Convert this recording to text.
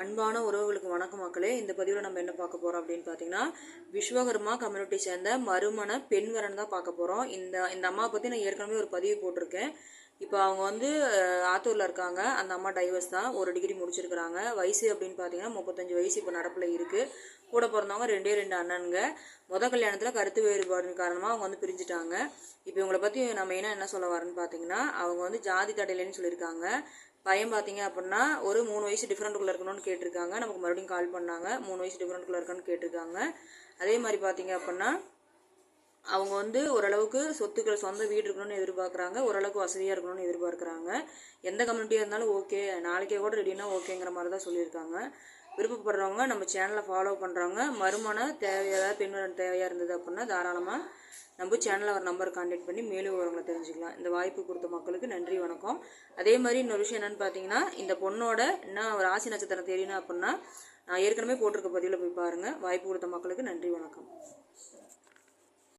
அன்பான உறவுகளுக்கு வணக்கம் மக்களே. இந்த பதிவில் நம்ம என்ன பார்க்க போகிறோம் அப்படின்னு பார்த்தீங்கன்னா, விஸ்வகர்மா கம்யூனிட்டி சேர்ந்த மறுமண பெண் வரன் தான் பார்க்க போகிறோம். இந்த அம்மாவை பற்றி நான் ஏற்கனவே ஒரு பதிவு போட்டிருக்கேன். இப்போ அவங்க வந்து ஆத்தூரில் இருக்காங்க. அந்த அம்மா டைவர்ஸ் தான், ஒரு டிகிரி முடிச்சிருக்கிறாங்க. வயசு அப்படின்னு பார்த்தீங்கன்னா 35 வயசு இப்போ நடப்பில் இருக்குது. கூட பிறந்தவங்க ரெண்டு அண்ணனுங்க. கல்யாணத்தில் கருத்து வேறுபாடு காரணமாக அவங்க வந்து பிரிஞ்சுட்டாங்க. இப்போ இவங்களை பற்றி நான் மெயினாக என்ன சொல்ல வரேன்னு பார்த்தீங்கன்னா, அவங்க வந்து ஜாதி தடையிலன்னு சொல்லியிருக்காங்க. பையன் பார்த்தீங்க அப்படின்னா ஒரு 3 வயசு டிஃப்ரெண்ட்டுக்குள்ளே இருக்கணும்னு கேட்டிருக்காங்க. நமக்கு மறுபடியும் கால் பண்ணாங்க, 3 வயசு டிஃப்ரெண்ட்டுக்குள்ளே இருக்கான்னு கேட்டிருக்காங்க. அதே மாதிரி பார்த்தீங்க அப்படின்னா அவங்க வந்து ஓரளவுக்கு சொத்துக்கள் சொந்த வீடு இருக்கணும்னு எதிர்பார்க்குறாங்க, ஓரளவுக்கு வசதியாக இருக்கணும்னு எதிர்பார்க்குறாங்க. எந்த கம்யூனிட்டியாக இருந்தாலும் ஓகே, நாளைக்கே கூட ரெடினா ஓகேங்கிற மாதிரி தான் சொல்லியிருக்காங்க. விருப்பப்படுறவங்க நம்ம சேனலை ஃபாலோ பண்ணுறவங்க மறுமண தேவையாக பெண்ணுடன் தேவையாக இருந்தது அப்படின்னா தாராளமாக நம்ம சேனலில் ஒரு நம்பர் கான்டாக்ட் பண்ணி மேலும் விவரங்களை தெரிஞ்சுக்கலாம். இந்த வாய்ப்பு கொடுத்த மக்களுக்கு நன்றி, வணக்கம். அதே மாதிரி இன்னொரு விஷயம் என்னென்னு பார்த்தீங்கன்னா, இந்த பொண்ணோட இன்னும் ஒரு ராசி நட்சத்திரம் தெரியணும் அப்படின்னா நான் ஏற்கனவே போட்டிருக்க பதிவில் போய் பாருங்கள். வாய்ப்பு கொடுத்த மக்களுக்கு நன்றி, வணக்கம்.